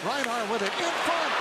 Reinhart with it in front.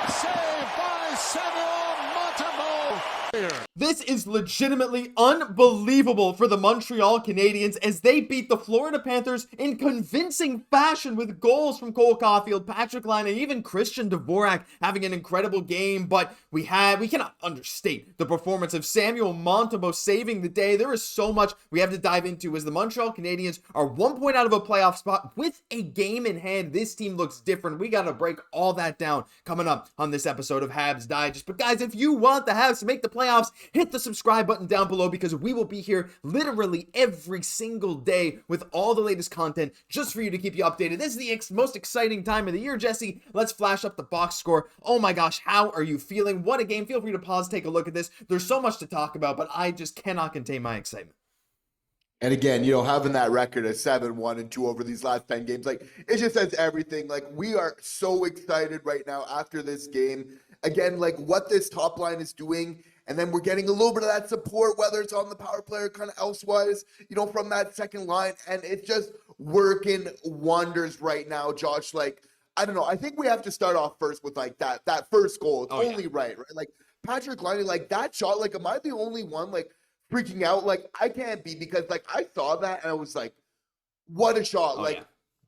Saved by Samuel Montembeault. This is legitimately unbelievable for the Montreal Canadiens as they beat the Florida Panthers in convincing fashion with goals from Laine Caufield, Patrick Laine, and even Christian Dvorak having an incredible game. But we cannot understate the performance of Samuel Montembeault saving the day. There is so much we have to dive into as the Montreal Canadiens are 1 point out of a playoff spot with a game in hand. This team looks different. We got to break all that down coming up on this episode of Habs Digest. But guys, if you want the Habs to make the playoffs, hit the subscribe button down below because we will be here literally every single day with all the latest content just for you to keep you updated. This is the most exciting time of the year, Jesse. Let's flash up the box score. Oh my gosh, how are you feeling? What a game. Feel free to pause, take a look at this. There's so much to talk about, but I just cannot contain my excitement. And again, having that record of 7-1-2 over these last 10 games, like, it just says everything. Like, we are so excited right now after this game. Again, like, what this top line is doing. And then we're getting a little bit of that support, whether it's on the power play or kind of elsewise, from that second line. And it's just working wonders right now, Josh. Like, I don't know. I think we have to start off first with, like, that first goal. It's only right? Like, Patrick Laine, like, that shot, like, am I the only one, like, freaking out? Like, I can't be, because, like, I saw that and I was like, what a shot.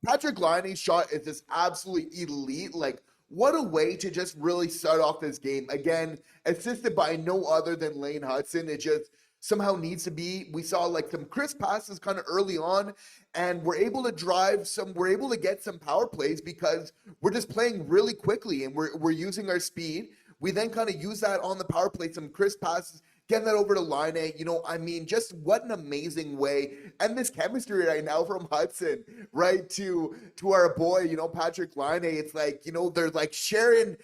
Patrick Laine's shot is just absolutely elite. Like, what a way to just really start off this game. Again, assisted by no other than Lane Hutson. It just somehow needs to be. We saw like some crisp passes kind of early on, and we're able to get some power plays because we're just playing really quickly and we're using our speed. We then kind of use that on the power play, some crisp passes, getting that over to Laine. Just what an amazing way. And this chemistry right now from Hutson, right, to our boy, Patrick Laine. It's like, they're sharing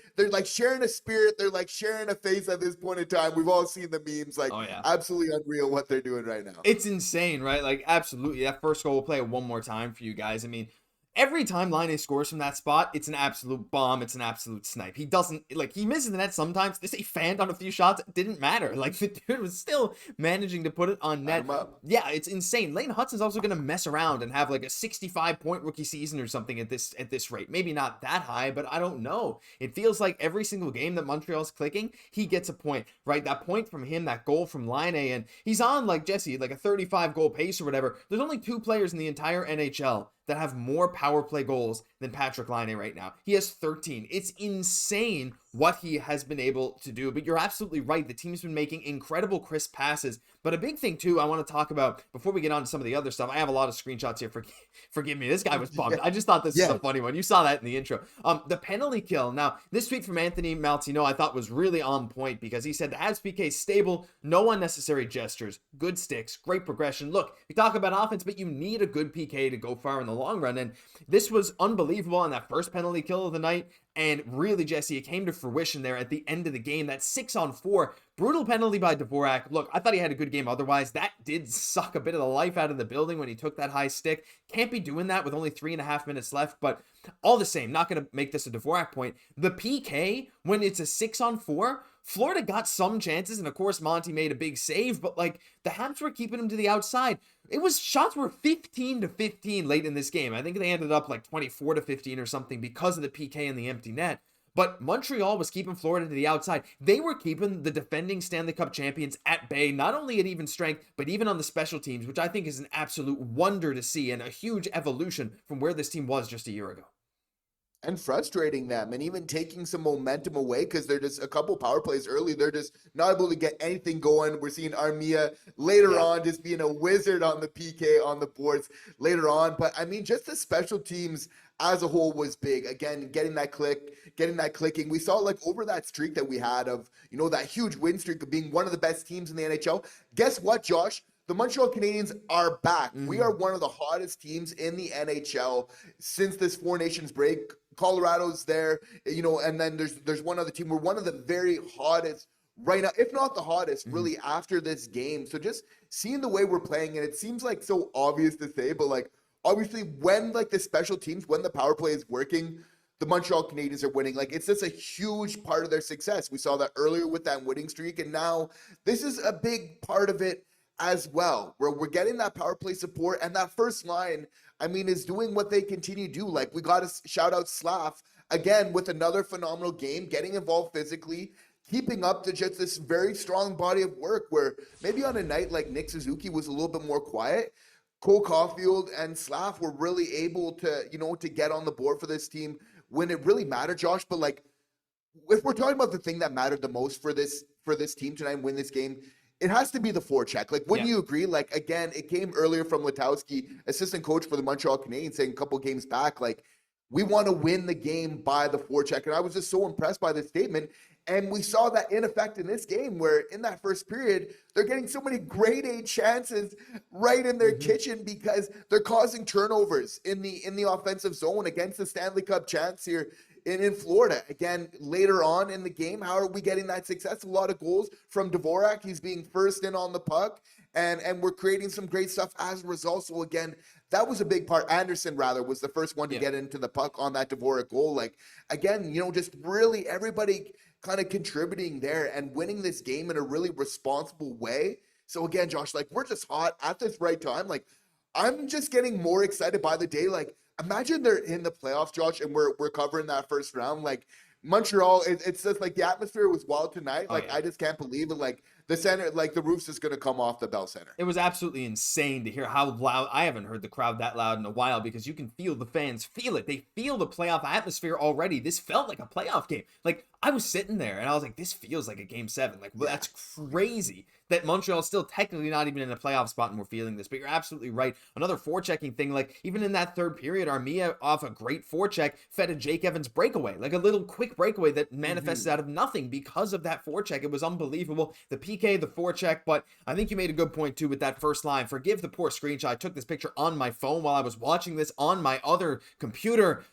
a spirit. They're like sharing a face at this point in time. We've all seen the memes, absolutely unreal what they're doing right now. It's insane, right? Like, absolutely. That first goal, we'll play it one more time for you guys. Every time Laine scores from that spot, it's an absolute bomb. It's an absolute snipe. He misses the net sometimes. He fanned on a few shots. It didn't matter. Like, the dude was still managing to put it on net. Yeah, it's insane. Lane Hutson's also going to mess around and have like a 65-point rookie season or something at this rate. Maybe not that high, but I don't know. It feels like every single game that Montreal's clicking, he gets a point, right? That point from him, that goal from Laine, and he's on, like Jesse, like a 35-goal pace or whatever. There's only 2 players in the entire NHL that have more power play goals than Patrick Laine right now. He has 13. It's insane what he has been able to do, but you're absolutely right. The team's been making incredible crisp passes, but a big thing too I want to talk about before we get on to some of the other stuff. I have a lot of screenshots here. Forgive me. This guy was bummed. I just thought this was a funny one. You saw that in the intro. The penalty kill. Now, this tweet from Anthony Maltino I thought was really on point because he said the Habs PK stable, no unnecessary gestures, good sticks, great progression. Look, you talk about offense, but you need a good PK to go far in the long run, and this was unbelievable on that first penalty kill of the night. And really, Jesse, it came to fruition there at the end of the game. That 6-on-4 brutal penalty by Dvorak. Look, I thought he had a good game otherwise. That did suck a bit of the life out of the building when he took that high stick. Can't be doing that with only 3.5 minutes left, but all the same, not going to make this a Dvorak point. The PK, when it's a 6-on-4, Florida got some chances, and of course Monty made a big save, but like the Habs were keeping him to the outside. Shots were 15-15 late in this game. I think they ended up like 24-15 or something because of the PK and the empty net. But Montreal was keeping Florida to the outside. They were keeping the defending Stanley Cup champions at bay, not only at even strength, but even on the special teams, which I think is an absolute wonder to see and a huge evolution from where this team was just a year ago. And frustrating them and even taking some momentum away because they're just a couple power plays early. They're just not able to get anything going. We're seeing Armia later on just being a wizard on the PK on the boards later on. But just the special teams as a whole was big. Again, getting that clicking. We saw like over that streak that we had of, that huge win streak of being one of the best teams in the NHL. Guess what, Josh? The Montreal Canadiens are back. We are one of the hottest teams in the NHL since this Four Nations break. Colorado's there, and then there's one other team. We're one of the very hottest right now, if not the hottest, really after this game. So just seeing the way we're playing, and it seems like so obvious to say, but like obviously when like the special teams, when the power play is working, the Montreal Canadiens are winning. Like, it's just a huge part of their success. We saw that earlier with that winning streak, and now this is a big part of it as well, where we're getting that power play support, and that first line, I mean, is doing what they continue to do. Like, we got to shout out Slav again with another phenomenal game, getting involved physically, keeping up to just this very strong body of work, where maybe on a night like Nick Suzuki was a little bit more quiet, Cole Caulfield and Slav were really able to, to get on the board for this team when it really mattered, Josh. But like, if we're talking about the thing that mattered the most for this team tonight and win this game, it has to be the forecheck. Like, wouldn't you agree? Like, again, it came earlier from Latowski, assistant coach for the Montreal Canadiens, saying a couple games back, like, we want to win the game by the forecheck. And I was just so impressed by this statement. And we saw that in effect in this game, where in that first period, they're getting so many grade A chances right in their kitchen because they're causing turnovers in the offensive zone against the Stanley Cup champs here in Florida. Again, later on in the game, how are we getting that success? A lot of goals from Dvorak. He's being first in on the puck, and we're creating some great stuff as a result. So again, that was a big part. Anderson, rather, was the first one to get into the puck on that Dvorak goal. Like, again, just really everybody kind of contributing there and winning this game in a really responsible way. So again, Josh, like, we're just hot at this right time. Like, I'm just getting more excited by the day. Like, imagine they're in the playoffs, Josh, and we're covering that first round. Like, Montreal, it's just like the atmosphere was wild tonight. Like, I just can't believe it. Like, the center, like, the roof's just going to come off the Bell Center. It was absolutely insane to hear how loud. I haven't heard the crowd that loud in a while, because you can feel the fans feel it. They feel the playoff atmosphere already. This felt like a playoff game. Like, I was sitting there and I was like, this feels like a game 7. Like, well, that's crazy that Montreal's still technically not even in a playoff spot and we're feeling this. But you're absolutely right. Another forechecking thing, like, even in that third period, Armia off a great forecheck fed a Jake Evans breakaway, like a little quick breakaway that manifested out of nothing because of that forecheck. It was unbelievable. The PK, the forecheck, but I think you made a good point too with that first line. Forgive the poor screenshot. I took this picture on my phone while I was watching this on my other computer.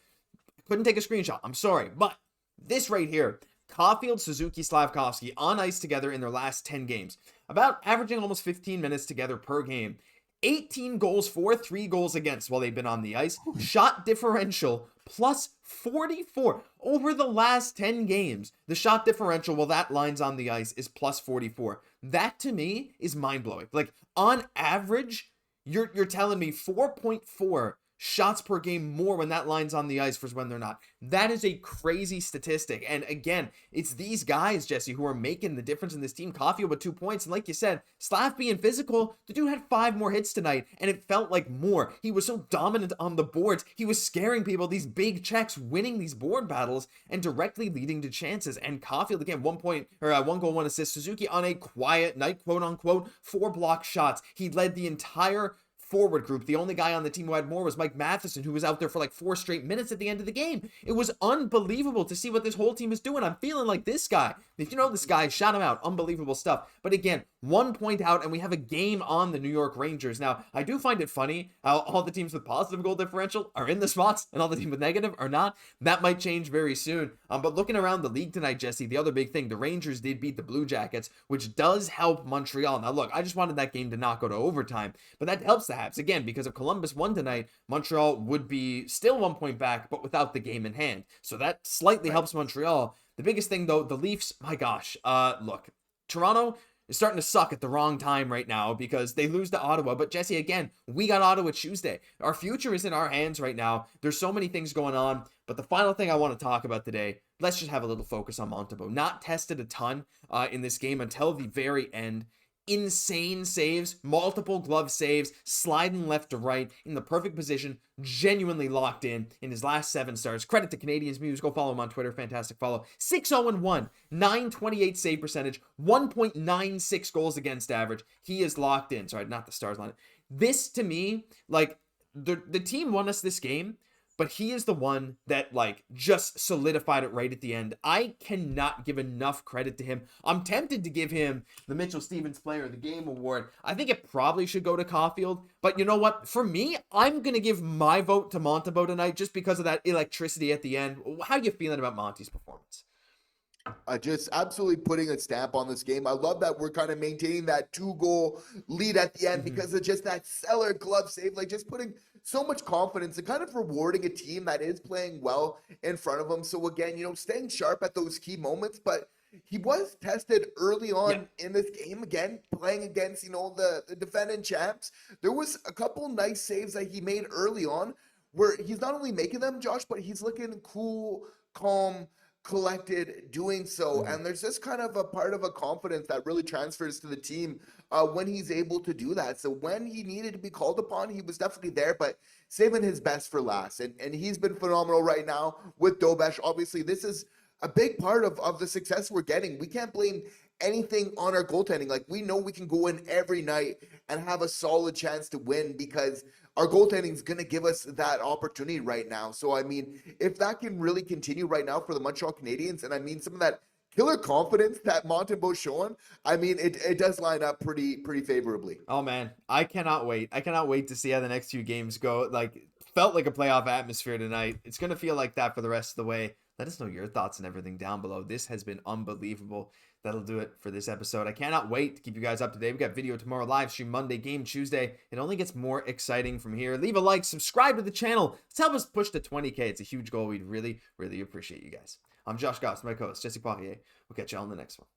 Couldn't take a screenshot. I'm sorry. But this right here, Caufield, Suzuki, Slafkovsky on ice together in their last 10 games, about averaging almost 15 minutes together per game. 18 goals for, 3 goals against while they've been on the ice. Shot differential plus 44 over the last 10 games. The shot differential while that line's on the ice is plus 44. That to me is mind-blowing. Like, on average, you're telling me 4.4 shots per game more when that line's on the ice versus when they're not. That is a crazy statistic. And again, it's these guys, Jesse, who are making the difference in this team. Caufield with 2 points. And like you said, Slav being physical, the dude had 5 more hits tonight, and it felt like more. He was so dominant on the boards. He was scaring people, these big checks, winning these board battles, and directly leading to chances. And Caufield, again, 1 goal, 1 assist. Suzuki on a quiet night, quote unquote, 4 block shots. He led the entire forward group. The only guy on the team who had more was Mike Matheson, who was out there for like 4 straight minutes at the end of the game. It was unbelievable to see what this whole team is doing. I'm feeling like this guy. If you know this guy, shout him out. Unbelievable stuff. But again, 1 point out, and we have a game on the New York Rangers. Now, I do find it funny how all the teams with positive goal differential are in the spots, and all the teams with negative are not. That might change very soon. But looking around the league tonight, Jesse, the other big thing, the Rangers did beat the Blue Jackets, which does help Montreal. Now, look, I just wanted that game to not go to overtime, but that helps the Habs. Again, because if Columbus won tonight, Montreal would be still 1 point back, but without the game in hand. So that slightly helps Montreal. The biggest thing, though, the Leafs, my gosh, look, Toronto is starting to suck at the wrong time right now because they lose to Ottawa. But Jesse, again, we got Ottawa Tuesday. Our future is in our hands right now. There's so many things going on. But the final thing I want to talk about today, let's just have a little focus on Montembeault. Not tested a ton in this game until the very end. Insane saves, multiple glove saves, sliding left to right in the perfect position, genuinely locked in his last 7 starts. Credit to Canadiens Muse. Go follow him on Twitter. Fantastic follow. 6-0-1, 928 save percentage, 1.96 goals against average. He is locked in. Sorry, not the stars line. This to me, like, the team won us this game, but he is the one that, like, just solidified it right at the end. I cannot give enough credit to him. I'm tempted to give him the Mitchell Stevens Player of the Game award. I think it probably should go to Caufield, but you know what? For me, I'm going to give my vote to Montembeault tonight just because of that electricity at the end. How are you feeling about Monty's performance? Just absolutely putting a stamp on this game. I love that we're kind of maintaining that 2-goal lead at the end because of just that stellar glove save, like just putting so much confidence and kind of rewarding a team that is playing well in front of them. So again, staying sharp at those key moments, but he was tested early on Yeah. in this game, again, playing against, the defending champs. There was a couple nice saves that he made early on where he's not only making them, Josh, but he's looking cool, calm, collected doing so. Mhm. And there's just kind of a part of a confidence that really transfers to the team when he's able to do that. So when he needed to be called upon, he was definitely there, but saving his best for last. And he's been phenomenal right now with Dobesh. Obviously, this is a big part of the success we're getting. We can't blame anything on our goaltending. Like, we know we can go in every night and have a solid chance to win because our goaltending is going to give us that opportunity right now. So, I mean, if that can really continue right now for the Montreal Canadiens, and I mean, some of that killer confidence that Montembeault showing, I mean, it does line up pretty favorably. Oh man, I cannot wait. I cannot wait to see how the next few games go. Like, felt like a playoff atmosphere tonight. It's going to feel like that for the rest of the way. Let us know your thoughts and everything down below. This has been unbelievable. That'll do it for this episode. I cannot wait to keep you guys up to date. We got video tomorrow, live stream Monday, game Tuesday. It only gets more exciting from here. Leave a like, subscribe to the channel. Let's help us push to 20K. It's a huge goal. We'd really, really appreciate you guys. I'm Josh Gosse, my co-host, Jesse Poirier. We'll catch you all in the next one.